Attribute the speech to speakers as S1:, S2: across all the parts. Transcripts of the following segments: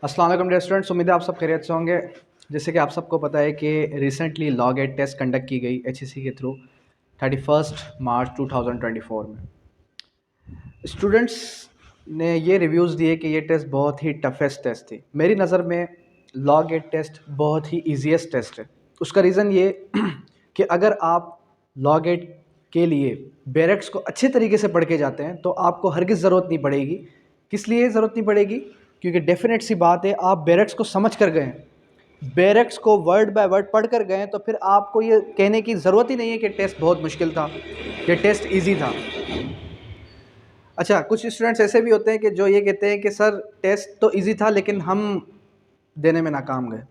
S1: अस्सलाम वालेकुम dear students, उम्मीद है आप सब खैरियत से होंगे। जैसे कि आप सबको पता है कि recently law GAT test conduct की गई एचईसी के थ्रू 31 मार्च 2024 में। स्टूडेंट्स ने ये रिव्यूज़ दिए कि ये टेस्ट बहुत ही टफेस्ट टेस्ट थी। मेरी नज़र में लॉग एट टेस्ट बहुत ही ईजीएस्ट टेस्ट है। उसका रीज़न ये कि अगर आप लॉग एट के लिए बैरेक्स को अच्छे तरीके से पढ़ के जाते हैं तो आपको हरगिज़ ज़रूरत नहीं पड़ेगी। किस लिए ज़रूरत नहीं पड़ेगी? क्योंकि डेफिनेट सी बात है, आप बैरेक्स को समझ कर गए हैं, बैरेक्स को वर्ड बाय वर्ड पढ़ कर गए हैं, तो फिर आपको ये कहने की ज़रूरत ही नहीं है कि टेस्ट बहुत मुश्किल था, ये टेस्ट ईजी था। अच्छा, कुछ स्टूडेंट्स ऐसे भी होते हैं कि जो ये कहते हैं कि सर टेस्ट तो इजी था लेकिन हम देने में नाकाम गए।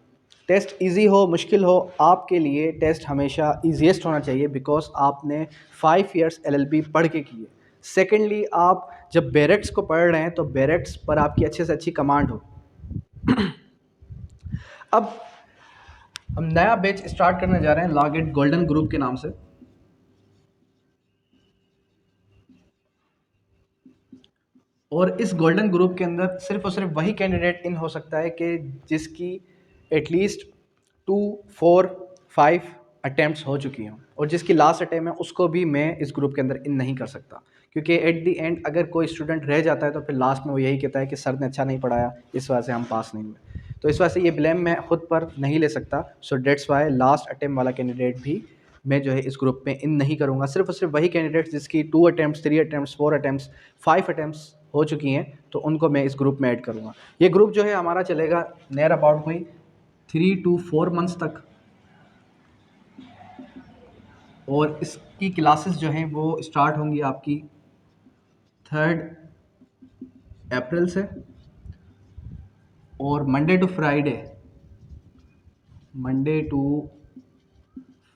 S1: टेस्ट इजी हो मुश्किल हो, आपके लिए टेस्ट हमेशा इजीएस्ट होना चाहिए, बिकॉज आपने 5 ईयर्स एलएलबी पढ़ के की है। सेकेंडली, आप जब बैरेक्स को पढ़ रहे हैं तो बैरेक्स पर आपकी अच्छे से अच्छी कमांड हो। अब हम नया बैच स्टार्ट करने जा रहे हैं लॉग एट गोल्डन ग्रुप के नाम से। और इस गोल्डन ग्रुप के अंदर सिर्फ और सिर्फ वही कैंडिडेट इन हो सकता है कि जिसकी एटलीस्ट 2, 4, 5 अटैम्प्ट्स हो चुकी हों, और जिसकी लास्ट अटैम्प्ट है उसको भी मैं इस ग्रुप के अंदर इन नहीं कर सकता। क्योंकि एट दी एंड अगर कोई स्टूडेंट रह जाता है तो फिर लास्ट में वो यही कहता है कि सर ने अच्छा नहीं पढ़ाया, इस वजह से हम पास नहीं हुए। तो इस वजह से ये ब्लेम मैं खुद पर नहीं ले सकता। So that's why last attempt वाला कैंडिडेट भी मैं जो है इस ग्रुप में इन नहीं करूँगा। सिर्फ और सिर्फ वही कैंडिडेट्स जिसकी 2 अटैम्प्ट्स, 3 अटैम्प्ट्स, 4 अटैम्प्ट्स, 5 अटैम्प्ट्स हो चुकी हैं, तो उनको मैं इस ग्रुप में ऐड करूँगा। ये ग्रुप जो है हमारा चलेगा नियर अबाउट कोई 3 to 4 मंथ्स तक, और इसकी क्लासेस जो हैं वो स्टार्ट होंगी आपकी 3 अप्रैल से, और मंडे टू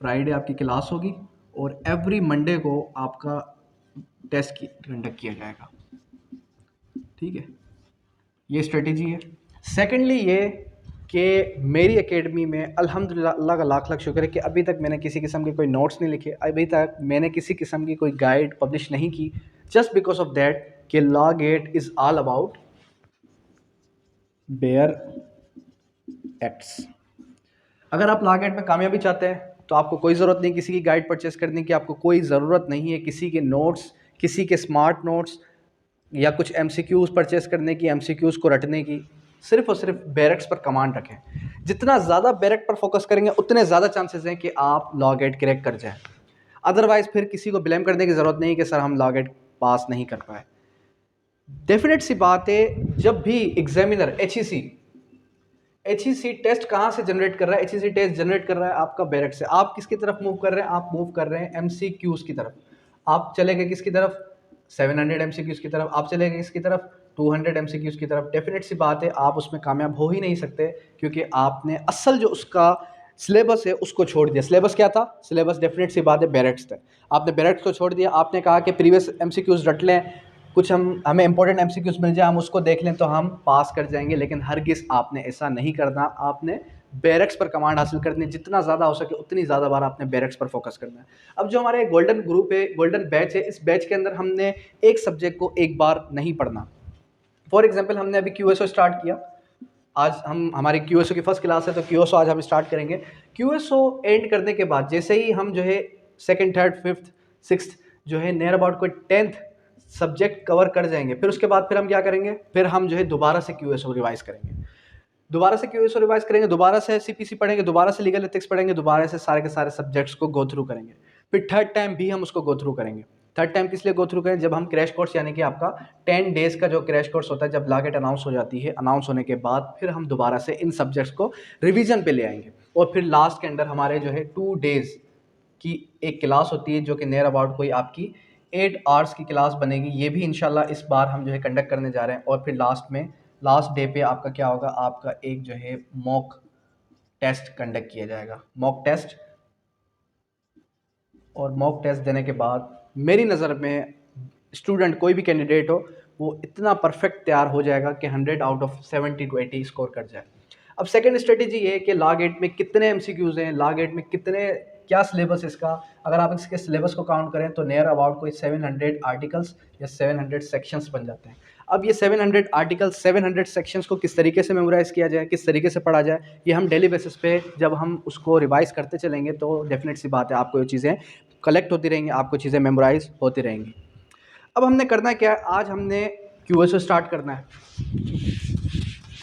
S1: फ्राइडे आपकी क्लास होगी, और एवरी मंडे को आपका टेस्ट कंडक्ट किया जाएगा। ठीक है, ये स्ट्रेटेजी है। सेकेंडली ये कि मेरी एकेडमी में अल्हम्दुलिल्लाह अल्लाह का लाख लाख शुक्र है कि अभी तक मैंने किसी किस्म के कोई नोट्स नहीं लिखे, अभी तक मैंने किसी किस्म की कोई गाइड पब्लिश नहीं की, जस्ट बिकॉज ऑफ दैट कि law GAT is all about bare acts. अगर आप लॉग एट में कामयाबी चाहते हैं तो आपको कोई ज़रूरत नहीं किसी की गाइड परचेस करने की, आपको कोई ज़रूरत नहीं है किसी के नोट्स, किसी के स्मार्ट नोट्स या कुछ एमसीक्यूज़ परचेस करने की, एमसीक्यूज़ को रटने की। सिर्फ और सिर्फ बैरेक्स पर कमांड रखें। जितना ज़्यादा बैरेक पर फोकस करेंगे उतने ज़्यादा चांसेस हैं कि आप लॉग एट क्रैक कर जाएं। अदरवाइज फिर किसी को ब्लेम करने की ज़रूरत नहीं कि सर हम लॉग एट पास नहीं कर पाए। डेफिनेट सी बात है, जब भी एग्जामिनर एचईसी टेस्ट कहाँ से जनरेट कर रहा है? एचईसी टेस्ट जनरेट कर रहा है आपका बैरेक से। आप किसकी तरफ मूव कर रहे हैं? आप मूव कर रहे हैं एमसीक्यूज़ की तरफ। आप चले गए किसकी तरफ? 700 एमसीक्यूज़ की तरफ। आप चले गए किसकी तरफ? 200 एमसीक्यूज़ की तरफ। डेफिनेट सी बात है, आप उसमें कामयाब हो ही नहीं सकते, क्योंकि आपने असल जो उसका सिलेबस है उसको छोड़ दिया। सिलेबस क्या था? सिलेबस डेफिनेट सी बात है बैरेक्स था। आपने बैरेक्स को छोड़ दिया। आपने कहा कि प्रीवियस एमसीक्यूज़ रट लें, कुछ हमें इंपॉर्टेंट एमसीक्यूज मिल जाए, हम उसको देख लें तो हम पास कर जाएंगे। लेकिन हरगिज़ आपने ऐसा नहीं करना। आपने बैरेक्स पर कमांड हासिल करनी, जितना ज़्यादा हो सके उतनी ज़्यादा बार आपने बैरेक्स पर फोकस करना है। अब जो हमारे गोल्डन ग्रुप है, गोल्डन बैच है, इस बैच के अंदर हमने एक सब्जेक्ट को एक बार नहीं पढ़ना। फॉर एग्जाम्पल, हमने अभी क्यूएसओ स्टार्ट किया। आज हमारी क्यूएसओ की फर्स्ट क्लास है, तो क्यूएसओ आज हम स्टार्ट करेंगे। क्यूएसओ एंड करने के बाद जैसे ही हम जो है सेकंड, थर्ड, फिफ्थ, सिक्स्थ जो है नियर अबाउट कोई 10th सब्जेक्ट कवर कर जाएंगे, फिर उसके बाद फिर हम क्या करेंगे? फिर हम जो है दोबारा से क्यूएसओ रिवाइज करेंगे, दोबारा से क्यूएसओ रिवाइज करेंगे, दोबारा से सीपीसी पढ़ेंगे, दोबारा से लीगल एथिक्स पढ़ेंगे, दोबारा से सारे के सारे सब्जेक्ट्स को गो थ्रू करेंगे। फिर थर्ड टाइम भी हम उसको गो थ्रू करेंगे। थर्ड टाइम किस लिए गो थ्रू करें? जब हम क्रैश कोर्स, यानी कि आपका 10 डेज का जो क्रैश कोर्स होता है, जब लागत अनाउंस हो जाती है, अनाउंस होने के बाद फिर हम दोबारा से इन सब्जेक्ट्स को रिवीजन पे ले आएंगे। और फिर लास्ट के अंदर हमारे जो है 2 डेज की एक क्लास होती है, जो कि नियर अबाउट कोई आपकी 8 आवर्स की क्लास बनेगी। ये भी इंशाल्लाह इस बार हम जो है कंडक्ट करने जा रहे हैं। और फिर लास्ट डे पे आपका क्या होगा? आपका एक जो है मॉक टेस्ट कंडक्ट किया जाएगा। मॉक टेस्ट, और मॉक टेस्ट देने के बाद मेरी नज़र में स्टूडेंट कोई भी कैंडिडेट हो, वो इतना परफेक्ट तैयार हो जाएगा कि 100 आउट ऑफ 70 to 80 स्कोर कर जाए। अब सेकंड स्ट्रेटेजी ये है कि लॉग एट में कितने एमसीक्यूज़ हैं, लॉग एट में कितने क्या सिलेबस इसका, अगर आप इसके सिलेबस को काउंट करें तो नियर अबाउट कोई 700 आर्टिकल्स या 700 सेक्शंस बन जाते हैं। अब ये 700 आर्टिकल्स 700 सेक्शंस को किस तरीके से मेमोराइज़ किया जाए, किस तरीके से पढ़ा जाए, ये हम डेली बेसिस पे जब हम उसको रिवाइज़ करते चलेंगे तो डेफिनेट सी बात है आपको ये चीज़ें कलेक्ट होती रहेंगी, आपको चीज़ें मेमोराइज़ होती रहेंगी। अब हमने करना क्या है, आज हमने क्यूएसओ स्टार्ट करना है।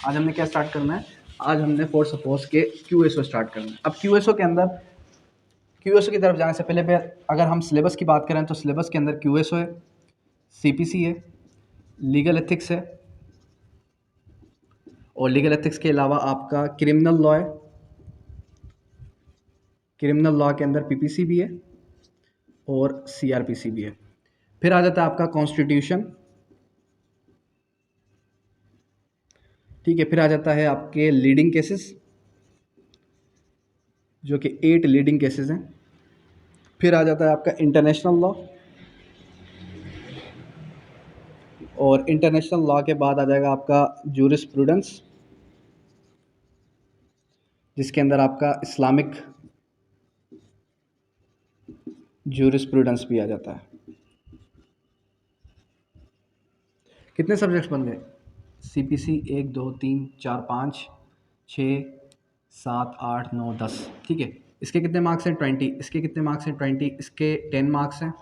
S1: आज हमने क्या स्टार्ट करना है, आज हमने फॉर सपोज के क्यूएसओ स्टार्ट करना है। अब क्यूएसओ के अंदर, क्यूएसओ की तरफ जाने से पहले अगर हम सिलेबस की बात करें तो सिलेबस के अंदर क्यूएसओ है, सीपीसी है, लीगल एथिक्स है, और लीगल एथिक्स के अलावा आपका क्रिमिनल लॉ है, क्रिमिनल लॉ के अंदर पीपीसी भी है और सीआरपीसी भी है। फिर आ जाता है आपका कॉन्स्टिट्यूशन, ठीक है। फिर आ जाता है आपके लीडिंग केसेस, जो कि 8 लीडिंग केसेस हैं। फिर आ जाता है आपका इंटरनेशनल लॉ, और इंटरनेशनल लॉ के बाद आ जाएगा आपका जूरिस्प्रूडेंस, जिसके अंदर आपका इस्लामिक जूरिस्प्रूडेंस भी आ जाता है। कितने सब्जेक्ट्स बन गए, सीपीसी 1 2 3 4 5 6 7 8 9 10, ठीक है। इसके कितने मार्क्स हैं 20, इसके कितने मार्क्स हैं 20, इसके 10 मार्क्स हैं,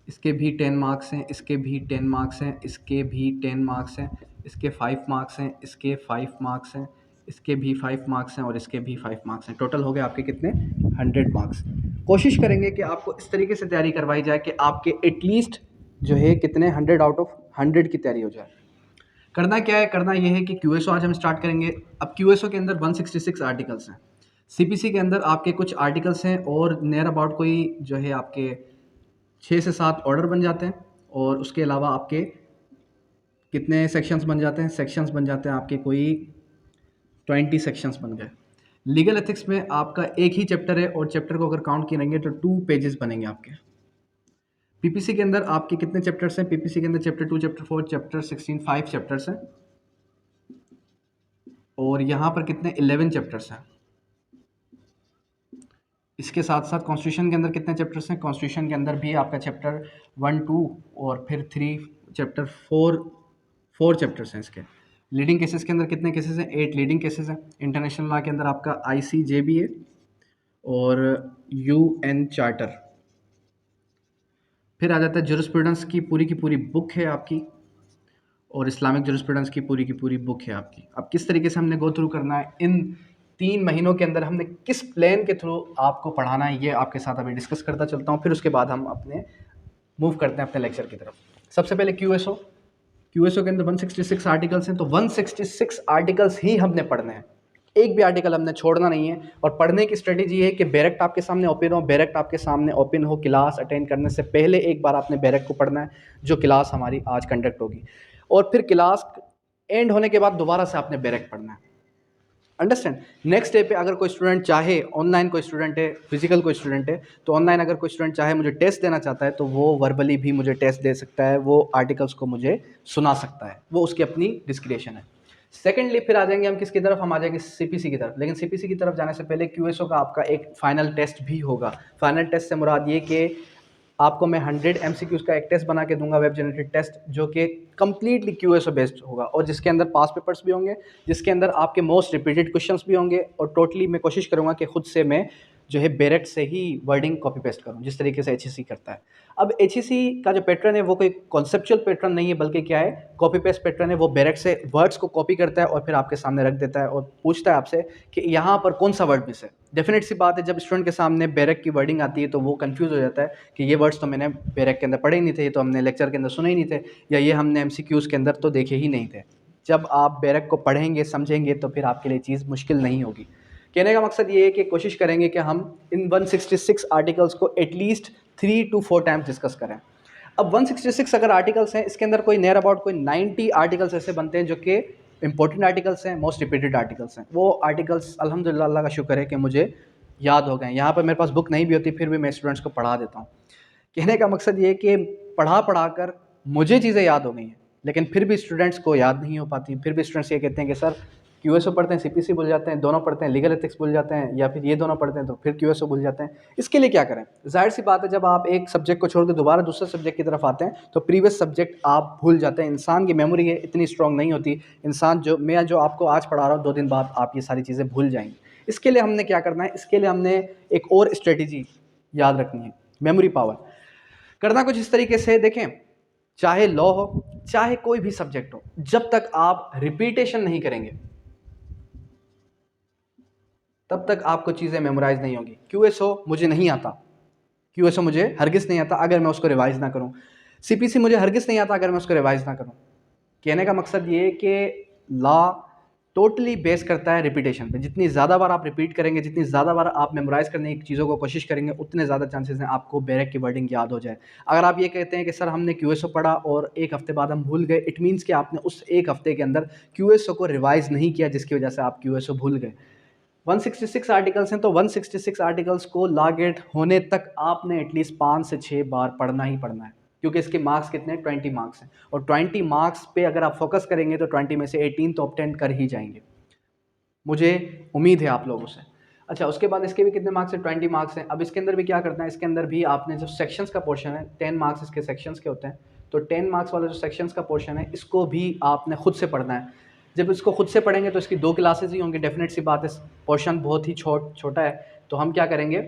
S1: इसके भी 10 मार्क्स हैं, इसके भी 10 मार्क्स हैं, इसके भी 10 मार्क्स हैं, इसके 5 मार्क्स हैं, इसके 5 मार्क्स हैं, इसके भी 5 मार्क्स हैं, और इसके भी 5 मार्क्स हैं। टोटल हो गए आपके कितने 100 मार्क्स। कोशिश करेंगे कि आपको इस तरीके से तैयारी करवाई जाए कि आपके एटलीस्ट जो है कितने 100 आउट ऑफ 100 की तैयारी हो जाए। करना क्या है, करना ये है कि क्यूएसओ आज हम स्टार्ट करेंगे। अब क्यूएसओ के अंदर 166 आर्टिकल्स हैं, सीपीसी के अंदर आपके कुछ आर्टिकल्स हैं, और नियर अबाउट कोई जो है आपके 6 से 7 ऑर्डर बन जाते हैं, और उसके अलावा आपके कितने सेक्शंस बन जाते हैं, सेक्शंस बन जाते हैं आपके कोई 20 सेक्शंस बन गए। लीगल एथिक्स में आपका एक ही चैप्टर है, और चैप्टर को अगर काउंट करेंगे तो 2 पेजेस बनेंगे आपके। पीपीसी के अंदर आपके कितने चैप्टर्स हैं, पीपीसी के अंदर चैप्टर 2 चैप्टर 4 चैप्टर 16 5 चैप्टर्स हैं, और यहाँ पर कितने 11 चैप्टर्स हैं। इसके साथ साथ कॉन्स्टिट्यूशन के अंदर कितने चैप्टर्स हैं, कॉन्स्टिट्यूशन के अंदर भी आपका चैप्टर 1 2 और फिर 3 चैप्टर 4 चैप्टर्स हैं इसके। लीडिंग केसेस के अंदर कितने केसेस हैं, 8 लीडिंग केसेस हैं। इंटरनेशनल लॉ के अंदर आपका ICJ है और UN चार्टर। फिर आ जाता है जुरिस्प्रूडेंस की पूरी बुक है आपकी, और इस्लामिक जुरिस्प्रूडेंस की पूरी बुक है आपकी। अब किस तरीके से हमने गो थ्रू करना है, इन 3 महीनों के अंदर हमने किस प्लान के थ्रू आपको पढ़ाना है, ये आपके साथ अभी डिस्कस करता चलता हूँ। फिर उसके बाद हम अपने मूव करते हैं अपने लेक्चर की तरफ। सबसे पहले क्यूएसओ के अंदर 166 आर्टिकल्स हैं, तो 166 आर्टिकल्स ही हमने पढ़ने हैं, एक भी आर्टिकल हमने छोड़ना नहीं है। और पढ़ने की स्ट्रेटेजी है कि बैरेक्ट आपके सामने ओपन हो, बैरेक्ट आपके सामने ओपन हो, क्लास अटेंड करने से पहले एक बार आपने बैरेक्ट को पढ़ना है, जो क्लास हमारी आज कंडक्ट होगी, और फिर क्लास एंड होने के बाद दोबारा से आपने बैरेक्ट पढ़ना है। अंडरस्टैंड। नेक्स्ट डे पे अगर कोई स्टूडेंट चाहे, ऑनलाइन कोई स्टूडेंट है, फिजिकल कोई स्टूडेंट है, तो ऑनलाइन अगर कोई स्टूडेंट चाहे मुझे टेस्ट देना चाहता है, तो वो वर्बली भी मुझे टेस्ट दे सकता है, वो आर्टिकल्स को मुझे सुना सकता है, वो उसकी अपनी डिस्क्रिएशन है। सेकेंडली फिर आ जाएंगे हम किसकी तरफ, हम आ जाएंगे सीपीसी की तरफ। लेकिन सीपीसी की तरफ जाने से पहले क्यूएसओ का आपका एक फाइनल टेस्ट भी होगा। फाइनल टेस्ट से मुराद ये कि आपको मैं 100 MCQs का एक टेस्ट बना के दूंगा, वेब जनरेटेड टेस्ट, जो कि कम्प्लीटली क्यूएसओ बेस्ड होगा, और जिसके अंदर पास पेपर्स भी होंगे, जिसके अंदर आपके मोस्ट रिपीटेड क्वेश्चंस भी होंगे, और टोटली मैं कोशिश करूंगा कि खुद से मैं जो है डायरेक्ट से ही वर्डिंग कॉपी पेस्ट करूं, जिस तरीके से HEC करता है। अब HEC का जो पैटर्न है वो कोई कॉन्सेप्चुअल पैटर्न नहीं है, बल्कि क्या है, कॉपी पेस्ट पैटर्न है। वो डायरेक्ट से वर्ड्स को कॉपी करता है और फिर आपके सामने रख देता है, और पूछता है आपसे कि यहाँ पर कौन सा वर्ड मिस है। डेफिनेट सी बात है, जब स्टूडेंट के सामने बैरक की वर्डिंग आती है तो वो कंफ्यूज हो जाता है कि ये वर्ड्स तो मैंने बैरक के अंदर पढ़े ही नहीं थे, ये तो हमने लेक्चर के अंदर सुने ही नहीं थे, या ये हमने MCQs के अंदर तो देखे ही नहीं थे। जब आप बैरक को पढ़ेंगे, समझेंगे, तो फिर आपके लिए चीज़ मुश्किल नहीं होगी। कहने का मकसद ये है कि कोशिश करेंगे कि हम इन 166 आर्टिकल्स को एटलीस्ट 3 to 4 टाइम्स डिस्कस करें। अब 166 अगर आर्टिकल्स हैं, इसके अंदर कोई नियर अबाउट कोई 90 आर्टिकल्स ऐसे बनते हैं जो कि इंपॉर्टेंट आर्टिकल्स हैं, मोस्ट रिपीटेड आर्टिकल्स हैं। वो आर्टिकल्स अल्हम्दुलिल्लाह अल्लाह का शुक्र है कि मुझे याद हो गए। यहाँ पर मेरे पास बुक नहीं भी होती, फिर भी मैं स्टूडेंट्स को पढ़ा देता हूँ। कहने का मकसद ये है कि पढ़ा कर मुझे चीज़ें याद हो गई हैं, लेकिन फिर भी स्टूडेंट्स को याद नहीं हो पाती। फिर भी स्टूडेंट्स ये कहते हैं कि सर क्यूएसओ पढ़ते हैं सीपीसी भूल जाते हैं, दोनों पढ़ते हैं लीगल एथिक्स भूल जाते हैं, या फिर ये दोनों पढ़ते हैं तो फिर क्यूएसओ भूल जाते हैं। इसके लिए क्या करें? जाहिर सी बात है, जब आप एक सब्जेक्ट को छोड़ के दोबारा दूसरे सब्जेक्ट की तरफ आते हैं तो प्रीवियस सब्जेक्ट आप भूल जाते हैं। इंसान की मेमोरी है इतनी स्ट्रॉन्ग नहीं होती। इंसान जो आपको आज पढ़ा रहा हूँ 2 दिन बाद आप ये सारी चीज़ें भूल जाएंगे। इसके लिए हमने क्या करना है? इसके लिए हमने एक और स्ट्रेटेजी याद रखनी है, मेमोरी पावर। करना कुछ इस तरीके से, देखें, चाहे लॉ हो चाहे कोई भी सब्जेक्ट हो, जब तक आप रिपीटेशन नहीं करेंगे तब तक आपको चीज़ें मेमोराइज नहीं होगी। क्यूएसओ मुझे नहीं आता, क्यूएसओ मुझे हरगिज़ नहीं आता अगर मैं उसको रिवाइज ना करूं। सीपीसी मुझे हरगिज़ नहीं आता अगर मैं उसको रिवाइज ना करूं। कहने का मकसद ये कि लॉ टोटली बेस करता है रिपीटेशन पे। जितनी ज़्यादा बार आप रिपीट करेंगे, जितनी ज़्यादा बार आप मेमोराइज करने की चीज़ों को कोशिश करेंगे, उतने ज़्यादा चांसेस हैं आपको बैरक की वर्डिंग याद हो जाए। अगर आप ये कहते हैं कि सर हमने क्यूएसओ पढ़ा और एक हफ्ते बाद हम भूल गए, इट मीन्स कि आपने उस एक हफ्ते के अंदर क्यूएसओ को रिवाइज नहीं किया, जिसकी वजह से आप क्यूएसओ भूल गए। 166 आर्टिकल्स हैं तो 166 आर्टिकल्स को लॉ गेट होने तक आपने एटलीस्ट 5 से 6 बार पढ़ना ही पढ़ना है, क्योंकि इसके मार्क्स कितने हैं? 20 मार्क्स हैं, और 20 मार्क्स पे अगर आप फोकस करेंगे तो 20 में से 18 तो ऑब्टेन कर ही जाएंगे, मुझे उम्मीद है आप लोगों से। अच्छा, उसके बाद इसके भी कितने मार्क्स हैं? 20 मार्क्स हैं। अब इसके अंदर भी क्या करना है? इसके अंदर भी आपने जो सेक्शंस का पोर्शन है, 10 मार्क्स इसके सेक्शंस के होते हैं, तो 10 मार्क्स वाला जो सेक्शंस का पोर्शन है इसको भी आपने खुद से पढ़ना है। जब इसको खुद से पढ़ेंगे तो इसकी 2 क्लासेज ही होंगी, डेफिनेट सी बात है, पोर्शन बहुत ही छोटा है। तो हम क्या करेंगे,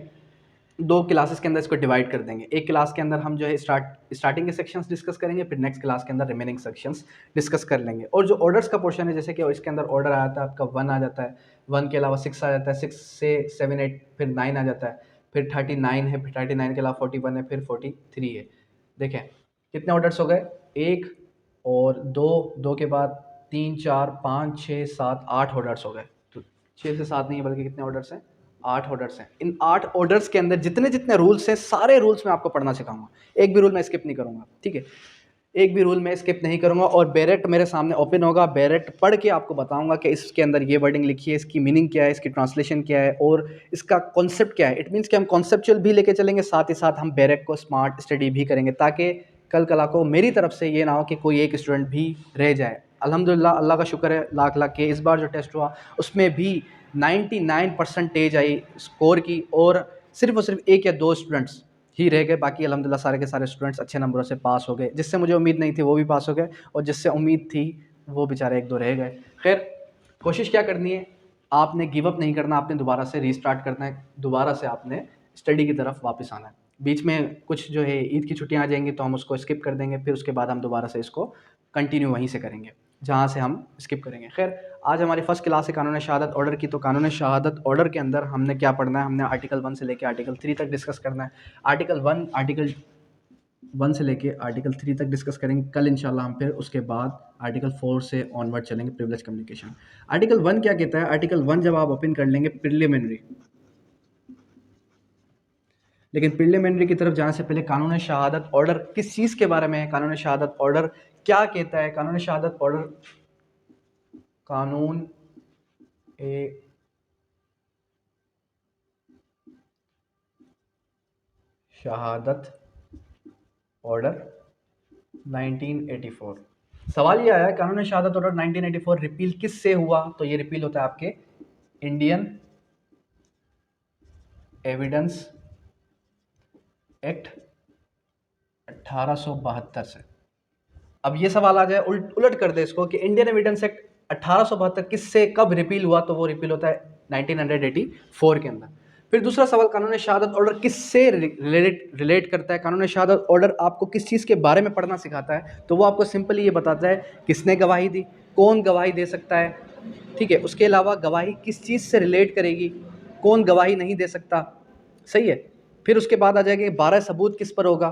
S1: 2 क्लासेस के अंदर इसको डिवाइड कर देंगे। एक क्लास के अंदर हम जो है स्टार्टिंग के सेक्शंस डिस्कस करेंगे, फिर नेक्स्ट क्लास के अंदर रिमेनिंग सेक्शंस डिस्कस कर लेंगे। और जो ऑर्डर्स का पोर्शन है, जैसे कि इसके अंदर ऑर्डर आ जाता है आपका 1 आ जाता है, 1 के अलावा 6 आ जाता है, 6 से 7 8 फिर 9 आ जाता है, फिर 39 है, फिर 39 के अलावा 41 है, फिर 43 है। देखें कितने ऑर्डर्स हो गए? 1 और 2, 2 के बाद 3 4 5 6 7 8 ऑर्डर्स हो गए। तो 6 से 7 नहीं है बल्कि कितने ऑर्डर्स हैं? 8 ऑर्डर्स हैं। इन 8 ऑर्डर्स के अंदर जितने जितने रूल्स हैं, सारे रूल्स मैं आपको पढ़ना सिखाऊंगा। एक भी रूल मैं स्किप नहीं करूंगा, ठीक है? एक भी रूल मैं स्किप नहीं करूंगा। और बैरेक्ट मेरे सामने ओपन होगा, बैरेक्ट पढ़ के आपको बताऊंगा कि इसके अंदर ये वर्डिंग लिखी है, इसकी मीनिंग क्या है, इसकी ट्रांसलेशन क्या है और इसका कॉन्सेप्ट क्या है। इट मीन्स कि हम कॉन्सेप्चुअल भी लेके चलेंगे, साथ ही साथ हम बैरेक्ट को स्मार्ट स्टडी भी करेंगे, ताकि कल कला को मेरी तरफ से ये ना हो कि कोई एक स्टूडेंट भी रह जाए। अल्हम्दुलिल्लाह, अल्लाह का शुक्र है, लाख लाख के इस बार जो टेस्ट हुआ उसमें भी 99% आई स्कोर की, और सिर्फ एक या 2 स्टूडेंट्स ही रह गए, बाकी अल्हम्दुलिल्लाह सारे के सारे स्टूडेंट्स अच्छे नंबरों से पास हो गए। जिससे मुझे उम्मीद नहीं थी वो भी पास हो गए, और जिससे उम्मीद थी वो बेचारे 1 2 रह गए। खैर, कोशिश क्या करनी है, आपने गिव अप नहीं करना, आपने दोबारा से रीस्टार्ट करना है, दोबारा से आपने स्टडी की तरफ वापस आना है। बीच में कुछ जो है ईद की छुट्टियां आ जाएंगी तो हम उसको स्किप कर देंगे, फिर उसके बाद हम दोबारा से इसको कंटिन्यू वहीं से करेंगे जहाँ से हम स्किप करेंगे। खैर, आज हमारी फर्स्ट क्लास है कानून शहादत ऑर्डर की। तो कानून शहादत ऑर्डर के अंदर हमने क्या पढ़ना है? हमने आर्टिकल 1 से लेकर आर्टिकल 3 तक डिस्कस करना है। आर्टिकल 1 से लेके आर्टिकल 3 तक डिस्कस करेंगे कल इंशाल्लाह हम। फिर उसके बाद आर्टिकल 4 से ऑनवर्ड चलेंगे, प्रिविलेज कम्युनिकेशन। आर्टिकल 1 क्या कहता है? आर्टिकल 1 जब आप ओपन कर लेंगे, प्रिलिमिनरी, लेकिन प्रिलिमिनरी की तरफ जाने से पहले कानून शहादत ऑर्डर किस चीज़ के बारे में है? कानून शहादत ऑर्डर क्या कहता है? कानून शहादत ऑर्डर, कानून ए शहादत ऑर्डर 1984। सवाल ये आया, कानून शहादत ऑर्डर 1984 रिपील किस से हुआ? तो ये रिपील होता है आपके इंडियन एविडेंस एक्ट 1872 से। अब ये सवाल आ जाए, उलट कर दे इसको कि इंडियन एविडेंस एक्ट 1872 किससे कब रिपील हुआ? तो वो रिपील होता है 1984 के अंदर। फिर दूसरा सवाल, कानून शहादत ऑर्डर किससे रिलेट करता है? कानून शहादत ऑर्डर आपको किस चीज़ के बारे में पढ़ना सिखाता है? तो वो आपको सिंपली ये बताता है किसने गवाही दी, कौन गवाही दे सकता है, ठीक है, उसके अलावा गवाही किस चीज़ से रिलेट करेगी, कौन गवाही नहीं दे सकता, सही है। फिर उसके बाद आ जाएगा 12 सबूत किस पर होगा।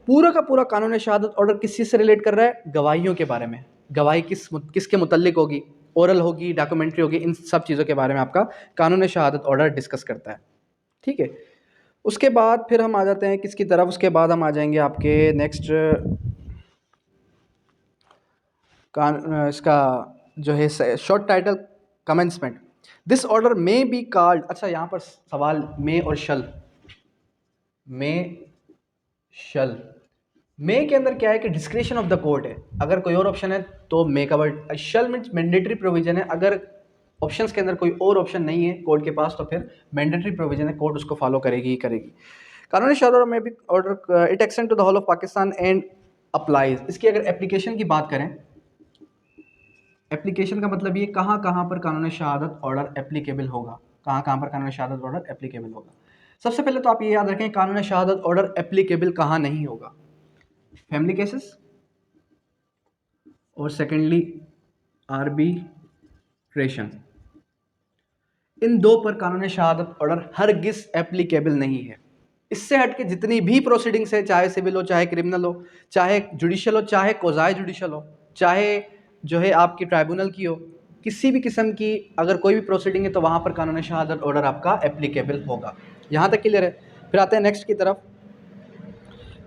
S1: पूरा का पूरा कानून शहादत ऑर्डर किस चीज़ से रिलेट कर रहा है? गवाहियों के बारे में। गवाही किसके मुतल्लिक होगी, ओरल होगी, डॉक्यूमेंट्री होगी, इन सब चीज़ों के बारे में आपका कानून शहादत ऑर्डर डिस्कस करता है, ठीक है। उसके बाद फिर हम आ जाते हैं किसकी तरफ? उसके बाद हम आ जाएंगे आपके नेक्स्ट इसका जो है short title, commencement. This order में बी कॉल्ड, अच्छा यहाँ पर सवाल में और शल, में शल मे के अंदर क्या है कि डिस्क्रिप्शन ऑफ द कोर्ट है, अगर कोई और ऑप्शन है तो मे का वर्ड। शल मीन्स मैंडेटरी प्रोविजन है, अगर ऑप्शंस के अंदर कोई और ऑप्शन नहीं है कोर्ट के पास तो फिर मैंडेटरी प्रोविजन है, कोर्ट उसको फॉलो करेगी ही करेगी। कानूनी शाह में भी order it extend to the whole of Pakistan and applies. इसकी अगर एप्लीकेशन की बात करें, एप्लीकेशन का मतलब ये कहाँ कहाँ पर कानूनी शहादत ऑर्डर एप्लीकेबल होगा, कहाँ कहाँ पर कानूनी शहादत ऑर्डर एप्लीकेबल होगा। सबसे पहले तो आप ये याद रखें कानूनी शहादत ऑर्डर एप्लीकेबल कहाँ नहीं होगा, फैमिली केसेस, और सेकेंडली आर्बिट्रेशन। इन दो पर कानूनी शहादत ऑर्डर हरगिज एप्लीकेबल नहीं है। इससे हटके जितनी भी प्रोसीडिंग्स है, चाहे सिविल हो, चाहे क्रिमिनल हो, चाहे जुडिशियल हो, चाहे कोजाई जुडिशियल हो, चाहे जो है आपकी ट्राइब्यूनल की हो, किसी भी किस्म की अगर कोई भी प्रोसीडिंग है तो वहाँ पर कानूनी शहादत ऑर्डर आपका एप्लीकेबल होगा। यहाँ तक क्लियर है। फिर आते हैं नेक्स्ट की तरफ।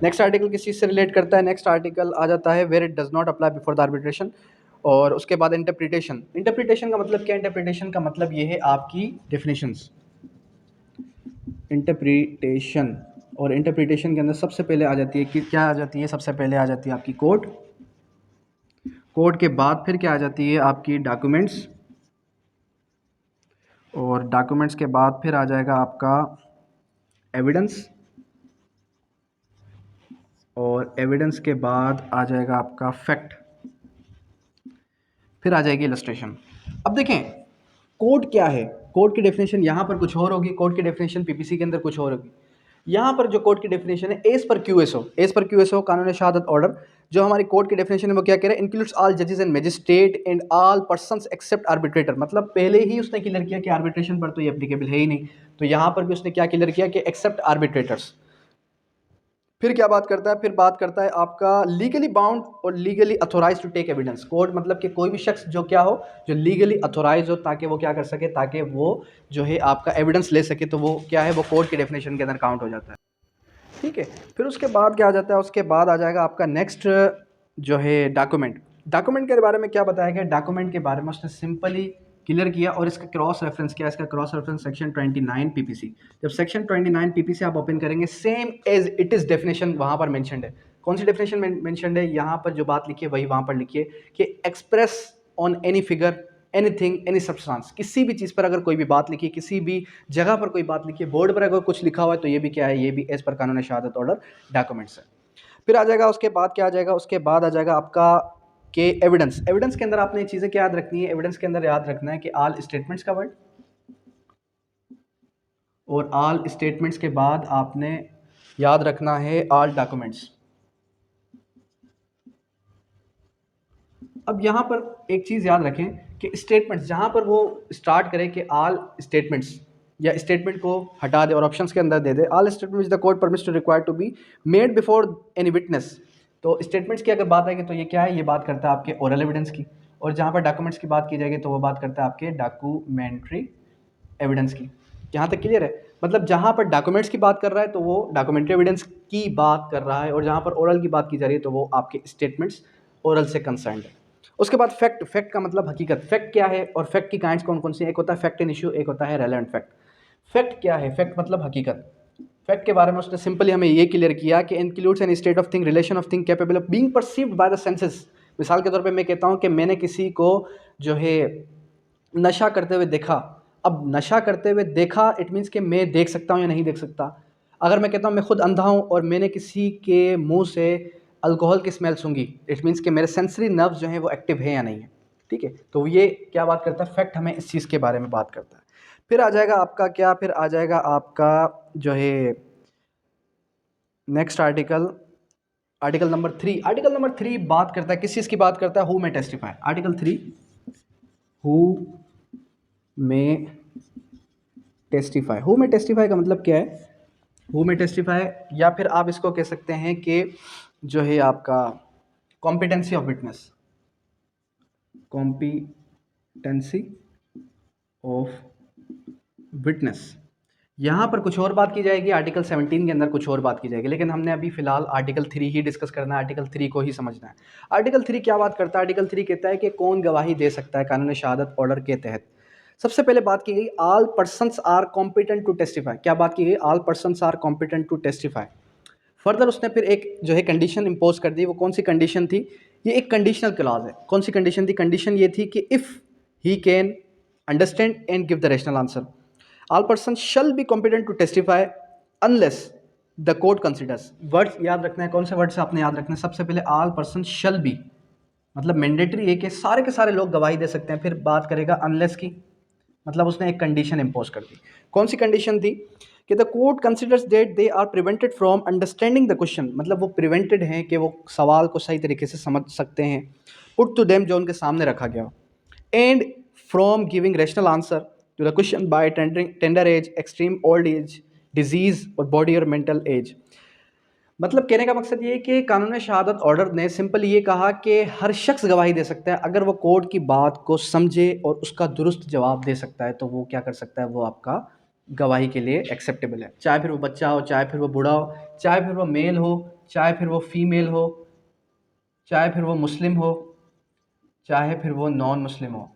S1: नेक्स्ट आर्टिकल किस चीज़ से रिलेट करता है, नेक्स्ट आर्टिकल आ जाता है where it does not apply before the arbitration. और उसके बाद इंटरप्रिटेशन। इंटरप्रिटेशन का मतलब क्या है, इंटरप्रिटेशन का मतलब ये है आपकी डेफिनेशंस, इंटरप्रिटेशन। और इंटरप्रिटेशन के अंदर सबसे पहले आ जाती है कि क्या आ जाती है, सबसे पहले आ जाती है आपकी कोर्ट, कोर्ट के बाद फिर क्या आ जाती है आपकी डॉक्यूमेंट्स, और डॉक्यूमेंट्स के बाद फिर आ जाएगा आपका एविडेंस, और एविडेंस के बाद आ जाएगा आपका फैक्ट, फिर आ जाएगी इलस्ट्रेशन। अब देखें कोर्ट क्या है, कोर्ट की डेफिनेशन यहाँ पर कुछ और होगी, कोर्ट की डेफिनेशन पीपीसी के अंदर कुछ और होगी। यहाँ पर जो कोर्ट की डेफिनेशन है एज पर क्यूएसओ, एज पर क्यूएसओ कानूनी शहादत ऑर्डर जो हमारी कोर्ट की डेफिनेशन है वो क्या कह रहे हैं, इंक्लूड्स ऑल जजेस and magistrate and all persons except arbitrator. मतलब पहले ही उसने क्लियर किया कि आर्बिट्रेशन पर तो ये एप्लीकेबल है ही नहीं, तो यहाँ पर भी उसने क्या क्लियर किया कि एक्सेप्ट आर्बिट्रेटर्स। फिर क्या बात करता है, फिर बात करता है आपका लीगली बाउंड और legally authorise to take evidence. Court मतलब कि कोई भी शख्स जो क्या हो, जो लीगली अथोराइज हो, ताकि वो क्या कर सके, ताकि वो जो है आपका एविडेंस ले सके, तो वो क्या है, वो कोर्ट की डेफिनेशन के अंदर काउंट हो जाता है। ठीक है। फिर उसके बाद क्या आ जाता है, उसके बाद आ जाएगा आपका नेक्स्ट जो है डॉक्यूमेंट। डॉक्यूमेंट के बारे में क्या बताया गया, डॉक्यूमेंट के बारे में उसने सिंपली क्लियर किया और इसका क्रॉस रेफरेंस किया, इसका क्रॉस रेफरेंस सेक्शन 29 पीपीसी। जब सेक्शन 29 पीपीसी आप ओपन करेंगे same as it is definition वहाँ पर मेंशनड है। कौन सी डेफिनेशन मेंशनड है, यहाँ पर जो बात लिखी है वही वहाँ पर लिखिए कि express on any figure anything any substance. किसी भी चीज़ पर अगर कोई भी बात लिखी, किसी भी जगह पर कोई बात लिखी है, बोर्ड पर अगर कुछ लिखा हुआ है तो ये भी क्या है, ये भी एज पर कानून शहादत ऑर्डर डॉक्यूमेंट्स है। फिर आ जाएगा उसके बाद क्या आ जाएगा, उसके बाद आ जाएगा आपका के एविडेंस। एविडेंस के अंदर आपने चीज़ें क्या याद रखनी है, एविडेंस के अंदर याद रखना है कि ऑल स्टेटमेंट्स का वर्ड, और ऑल स्टेटमेंट्स के बाद आपने याद रखना है ऑल डॉक्यूमेंट्स। अब यहाँ पर एक चीज़ याद रखें कि स्टेटमेंट्स जहाँ पर वो स्टार्ट करें कि ऑल स्टेटमेंट्स, या स्टेटमेंट को हटा दे और ऑप्शंस के अंदर दे दे all statements the court permits to require to be made before any witness. तो स्टेटमेंट्स की अगर बात आएगी तो ये क्या है, ये बात करता है आपके ओरल एविडेंस की, और जहाँ पर डॉक्यूमेंट्स की बात की जाएगी तो वो बात करता है आपके डॉक्यूमेंट्री एविडेंस की। यहाँ तक क्लियर है। मतलब जहाँ पर डॉक्यूमेंट्स की बात कर रहा है तो वो डॉक्यूमेंट्री एविडेंस की बात कर रहा है, और जहाँ पर ओरल की बात की जा रही है तो वो आपके स्टेटमेंट्स ओरल से कंसर्न है। उसके बाद फैक्ट, फैक्ट का मतलब हकीकत। फैक्ट क्या है और फैक्ट की काइंड्स कौन कौन सी, एक होता है फैक्ट इन इशू, एक होता है रेलेवेंट फैक्ट। फैक्ट क्या है, फैक्ट मतलब हकीकत। फैक्ट के बारे में उसने सिंपली हमें ये क्लियर किया कि includes an state of thing, relation of thing capable of being perceived by the senses. मिसाल के तौर पे मैं कहता हूँ कि मैंने किसी को जो है नशा करते हुए देखा। अब नशा करते हुए देखा इट मीन्स कि मैं देख सकता हूँ या नहीं देख सकता। अगर मैं कहता हूँ मैं खुद अंधा हूँ और मैंने किसी के मुंह से अल्कोहल की स्मेल सूंघी, इट मीन्स कि मेरे सेंसरी नर्व्स जो हैं वो एक्टिव है या नहीं है। ठीक है, तो ये क्या बात करता है, फैक्ट हमें इस चीज़ के बारे में बात करता है। फिर आ जाएगा आपका क्या, फिर आ जाएगा आपका जो है next article, article number 3। Article number 3 बात करता है किस चीज़ की, बात करता है who may testify. Article 3 who may testify. Who may testify का मतलब क्या है, हु मे टेस्टिफाई, या फिर आप इसको कह सकते हैं कि जो है आपका competency of witness, competency of witness. यहाँ पर कुछ और बात की जाएगी, आर्टिकल 17 के अंदर कुछ और बात की जाएगी, लेकिन हमने अभी फिलहाल आर्टिकल 3 ही डिस्कस करना है, आर्टिकल 3 को ही समझना है। आर्टिकल 3 क्या बात करता है, आर्टिकल 3 कहता है कि कौन गवाही दे सकता है कानूनी शहादत ऑर्डर के तहत। सबसे पहले बात की गई all persons are competent to testify. क्या बात की गई, all persons are competent to testify further उसने फिर एक जो है कंडीशन इम्पोज कर दी। वो कौन सी कंडीशन थी? ये एक कंडीशनल क्लॉज है। कौन सी कंडीशन थी? कंडीशन ये थी कि if he can understand and give the rational answer, all person shall be competent to testify unless the court considers. Words याद रखना है। कौन से वर्ड्स आपने याद रखना है? सबसे पहले ऑल पर्सन शल बी, मतलब मैंडेटरी है कि सारे के सारे लोग गवाही दे सकते हैं। फिर बात करेगा अनलेस की, मतलब उसने एक कंडीशन इम्पोज कर दी। कौन सी कंडीशन थी? कि the court considers that they are prevented from understanding the question, मतलब वो प्रिवेंटेड हैं कि वो सवाल को सही तरीके से समझ सकते हैं, पुट टू देम, जो उनके सामने रखा गया, and from giving rational answer to the question by tender age, extreme old age, disease और बॉडी और मेंटल एज। मतलब कहने का मकसद ये है कि कानून शहादत ऑर्डर ने सिंपल ये कहा कि हर शख्स गवाही दे सकता है अगर वो कोर्ट की बात को समझे और उसका दुरुस्त जवाब दे सकता है, तो वो क्या कर सकता है? वो आपका गवाही के लिए एक्सेप्टेबल है। चाहे फिर वो बच्चा हो, चाहे फिर वो बूढ़ा हो, चाहे फिर वो मेल हो, चाहे फिर वो फीमेल हो, चाहे फिर वो मुस्लिम हो, चाहे फिर वो नॉन मुस्लिम हो,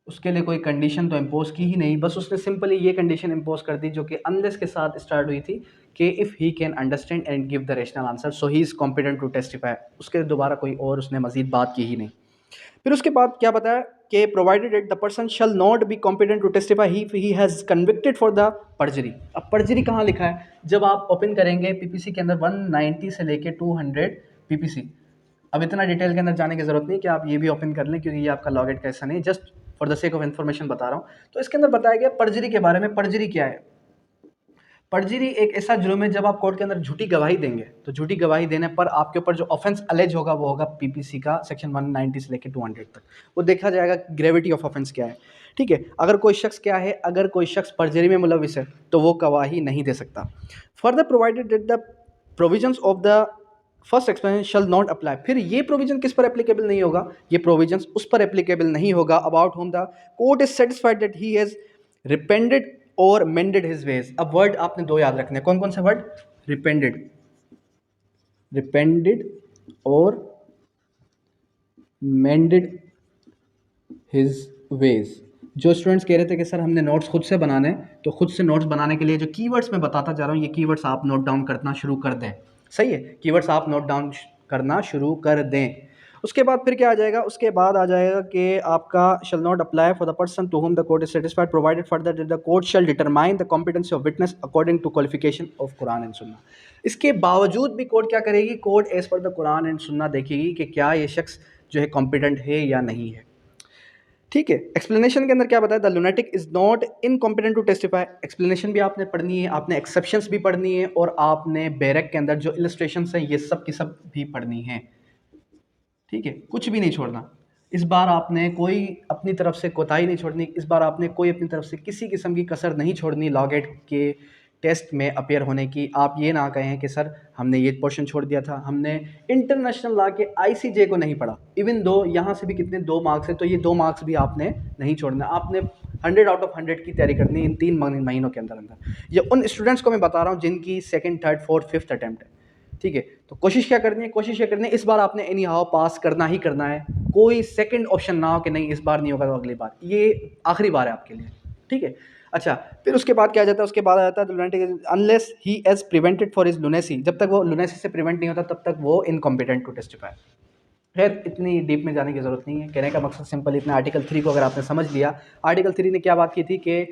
S1: उसके लिए कोई कंडीशन तो इम्पोज की ही नहीं। बस उसने सिंपली ये कंडीशन इम्पोज कर दी जो कि अनलेस के साथ स्टार्ट हुई थी कि if he can understand and give the rational answer so he is competent to testify. उसके दोबारा कोई और उसने मजीद बात की ही नहीं। फिर उसके बाद क्या बताया कि provided at the person shall not be competent to testify he has convicted for the perjury. अब पर्जरी कहाँ लिखा है? जब आप ओपन करेंगे पीपीसी के अंदर 190 से लेके 200 पीपीसी। अब इतना डिटेल के अंदर जाने की जरूरत नहीं कि आप ये भी ओपन कर लें, क्योंकि ये आपका लॉगेट का हिस्सा नहीं, just for the sake of information बता रहा हूँ। तो इसके अंदर बताया गया पर्जरी के बारे में। पर्जरी क्या है? पर्जरी एक ऐसा जुर्म है जब आप कोर्ट के अंदर झूठी गवाही देंगे, तो झूठी गवाही देने पर आपके ऊपर जो ऑफेंस अलेज होगा वो होगा पीपीसी का सेक्शन 190 से लेकर 200 तक। वो देखा जाएगा ग्रेविटी ऑफ ऑफेंस क्या है। ठीक है, अगर कोई शख्स क्या है, अगर कोई शख्स पर्जरी में मुलविस है तो वो गवाही नहीं दे सकता। Further provided that the provisions of the first explanation shall not apply. फिर ये प्रोविजन किस पर एप्लीकेबल नहीं होगा? ये प्रोविजंस उस पर एप्लीकेबल नहीं होगा about whom the court is satisfied that he has repented और मेंडेड हिज वेज। अब वर्ड आपने दो याद रखने हैं। कौन कौन से वर्ड? रिपेंडेड, रिपेंडेड और मेंडेड हिज वेज। जो स्टूडेंट्स कह रहे थे कि सर हमने नोट्स खुद से बनाने हैं, तो खुद से नोट्स बनाने के लिए जो कीवर्ड्स मैं बताता जा रहा हूँ, ये कीवर्ड्स आप नोट डाउन करना शुरू कर दें। सही है, कीवर्ड्स आप नोट डाउन करना शुरू कर दें। उसके बाद फिर क्या आ जाएगा? उसके बाद आ जाएगा कि आपका shall not apply for the person to whom the court is satisfied provided for that the court shall determine the competency of witness according to qualification of Quran and Sunnah. इसके बावजूद भी कोर्ट क्या करेगी? Court as per the Quran and Sunnah देखेगी कि क्या ये शख्स जो है कॉम्पिटेंट है या नहीं है। ठीक है, एक्सप्लेनेशन के अंदर क्या बताया? The lunatic is not incompetent to testify. Explanation भी आपने पढ़नी है, आपने एक्सेप्शंस भी पढ़नी है, और आपने बैरक के अंदर जो इलस्ट्रेशंस हैं ये सब की सब भी पढ़नी है। ठीक है, कुछ भी नहीं छोड़ना। इस बार आपने कोई अपनी तरफ से कोताही नहीं छोड़नी। इस बार आपने कोई अपनी तरफ से किसी किस्म की कसर नहीं छोड़नी लॉ गेट के टेस्ट में अपेयर होने की। आप ये ना कहें कि सर हमने ये पोर्शन छोड़ दिया था, हमने इंटरनेशनल लॉ के आईसीजे को नहीं पढ़ा, इवन दो यहाँ से भी कितने 2 मार्क्स है, तो ये 2 मार्क्स भी आपने नहीं छोड़ना। आपने 100 आउट ऑफ 100 की तैयारी करनी है इन 3 महीनों के अंदर अंदर। ये उन स्टूडेंट्स को मैं बता रहा हूँ जिनकी 2nd, 3rd, 4th, 5th attempt है। ठीक है, तो कोशिश क्या करनी है? कोशिश क्या करनी है? इस बार आपने एनी हाउ पास करना ही करना है। कोई सेकंड ऑप्शन ना हो कि नहीं इस बार नहीं होगा तो अगली बार। ये आखिरी बार है आपके लिए। ठीक है, अच्छा, फिर उसके बाद क्या आ जाता है? उसके बाद आ जाता है lunatic unless he is prevented for his lunacy. जब तक वो लुनेसी से प्रिवेंट नहीं होता तब तक वो इनकॉम्पिटेंट टू टेस्टिफाई। खैर इतनी डीप में जाने की जरूरत नहीं है। कहने का मकसद सिंपल इतना, आर्टिकल 3 को अगर आपने समझ लिया, आर्टिकल 3 ने क्या बात की थी कि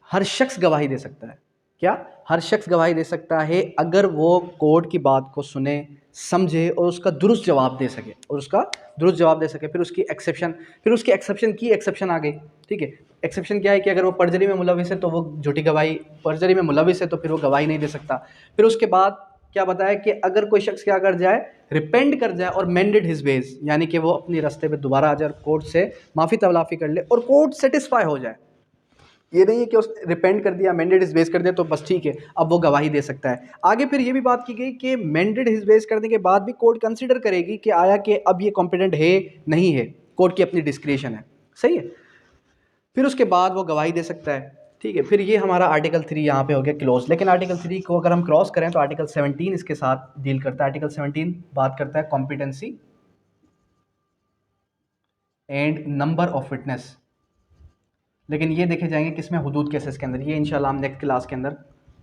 S1: हर शख्स गवाही दे सकता है। क्या? हर शख्स गवाही दे सकता है अगर वो कोर्ट की बात को सुने, समझे और उसका दुरुस्त जवाब दे सके, और उसका दुरुस्त जवाब दे सके। फिर उसकी एक्सेप्शन, फिर उसकी एक्सेप्शन आ गई। ठीक है, एक्सेप्शन क्या है कि अगर वो पर्जरी में मुलविस है तो वो झूठी गवाही, पर्जरी में मुलविस है तो फिर वो गवाही नहीं दे सकता। फिर उसके बाद क्या बताया कि अगर कोई शख्स क्या कर जाए, रिपेंड कर जाए और मेंडेड हिज वेज, यानी कि वो अपने रास्ते पे दोबारा आ जाए, कोर्ट से माफ़ी तवलाफ़ी कर ले और कोर्ट सेटिस्फाई हो जाए। ये नहीं है कि उस रिपेंड कर दिया, मेंडेड हिज वेज कर दिया तो बस ठीक है, अब वो गवाही दे सकता है। आगे फिर ये भी बात की गई कि मेंडेड हिज वेज करने के बाद भी कोर्ट कंसीडर करेगी कि आया कि अब ये कॉम्पिटेंट है नहीं है, कोर्ट की अपनी डिस्क्रिशन है। सही है, फिर उसके बाद वो गवाही दे सकता है। ठीक है, फिर ये हमारा आर्टिकल 3 यहाँ पे हो गया क्लोज। लेकिन आर्टिकल 3 को अगर हम क्रॉस करें तो आर्टिकल 17 इसके साथ डील करता है। आर्टिकल 17 बात करता है competency and number of witness. लेकिन ये देखे जाएंगे किसमें? हुदूद केसेस के अंदर। ये इंशाल्लाह हम नेक्स्ट क्लास के अंदर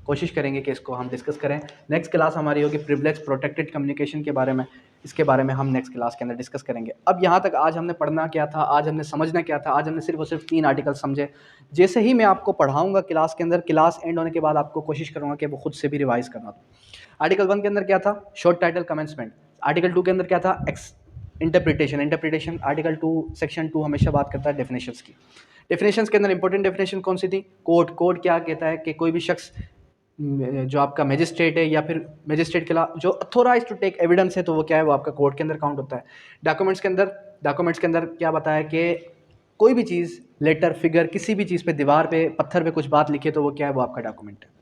S1: कोशिश करेंगे कि इसको हम डिस्कस करें। नेक्स्ट क्लास हमारी होगी प्रिविलेज प्रोटेक्टेड कम्युनिकेशन के बारे में, इसके बारे में हम नेक्स्ट क्लास के अंदर डिस्कस करेंगे। अब यहाँ तक आज हमने पढ़ना क्या था, आज हमने समझना क्या था, आज हमने सिर्फ और सिर्फ 3 आर्टिकल समझे। जैसे ही मैं आपको पढ़ाऊंगा क्लास के अंदर, क्लास एंड होने के बाद आपको कोशिश करूँगा कि वो खुद से भी रिवाइज करना। आर्टिकल 1 के अंदर क्या था, शॉर्ट टाइटल कमेंसमेंट। आर्टिकल 2 के अंदर क्या था, इंटरप्रिटेशन। आर्टिकल 2 सेक्शन 2 हमेशा बात करता है डेफिनेशंस की। डेफिनेशंस के अंदर इंपॉर्टेंट डेफिनेशन कौन सी थी, कोड क्या कहता है कि कोई भी शख्स जो आपका मैजिस्ट्रेट है या फिर मैजिस्ट्रेट के खिलाफ जो अथोराइज टू टेक एविडेंस है, तो वो क्या है, वो आपका कोर्ट के अंदर काउंट होता है। डॉक्यूमेंट्स के अंदर क्या बताया कि कोई भी चीज़, लेटर, फिगर, किसी भी चीज़ पे, दीवार पे, पत्थर पे कुछ बात लिखे तो वो क्या है, वो आपका डॉक्यूमेंट है।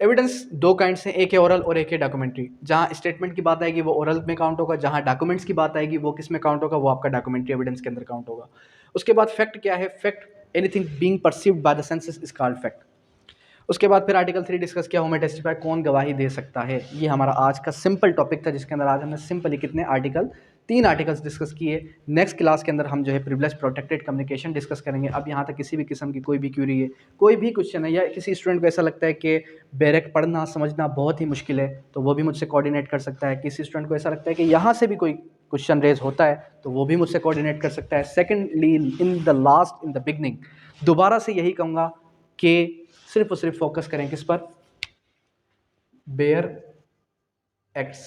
S1: एविडेंस 2 काइंड से, एक है ओरल और एक है डॉक्यूमेंट्री। जहाँ स्टेटमेंट की बात आएगी वो ओरल में काउंट होगा, जहाँ डॉक्यूमेंट्स की बात आएगी वो किस में काउंट होगा, वो आपका डॉक्यूमेंट्री एविडेंस के अंदर काउंट होगा। उसके बाद फैक्ट क्या है, fact anything being perceived by the senses is called fact. उसके बाद फिर आर्टिकल 3 डिस्कस किया, हूँ मैं टेस्टिफाई, कौन गवाही दे सकता है। ये हमारा आज का सिंपल टॉपिक था, जिसके अंदर आज हमने सिंपली कितने आर्टिकल, 3 आर्टिकल्स डिस्कस किए। नेक्स्ट क्लास के अंदर हम जो है प्रिविलेज प्रोटेक्टेड कम्युनिकेशन डिस्कस करेंगे। अब यहाँ तक किसी भी किस्म की कोई भी क्यूरी है, कोई भी क्वेश्चन है, या किसी स्टूडेंट को ऐसा लगता है कि बैरक पढ़ना समझना बहुत ही मुश्किल है, तो वो भी मुझसे कोऑर्डिनेट कर सकता है। किसी स्टूडेंट को ऐसा लगता है कि यहाँ से भी कोई क्वेश्चन रेज होता है, तो वो भी मुझसे कोऑर्डिनेट कर सकता है। सेकेंडली, इन द बिगनिंग दोबारा से यही कहूँगा कि सिर्फ और सिर्फ फोकस करें किस पर, बेयर एक्ट्स।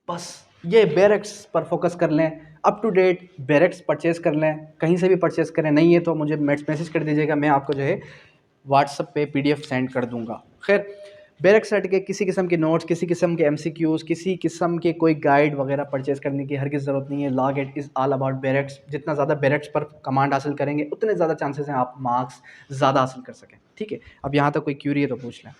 S1: बस ये बेयर एक्ट्स पर फोकस कर लें, up to date bare acts purchase कर लें, कहीं से भी परचेज करें। नहीं है तो मुझे मैसेज कर दीजिएगा, मैं आपको जो है व्हाट्सएप पे PDF सेंड कर दूंगा। खैर, बेयर एक्ट्स के किसी किस्म के नोट्स, किसी किस्म के MCQs, किसी किस्म के कोई गाइड वगैरह परचेज करने की हरगिज़ ज़रूरत नहीं है। Log it is all about bare acts. जितना ज़्यादा बेयर एक्ट्स पर कमांड हासिल करेंगे, उतने ज़्यादा चांसेस हैं आप मार्क्स ज़्यादा हासिल कर सकें। ठीक है, अब यहाँ तक कोई क्यूरी है तो पूछ लें।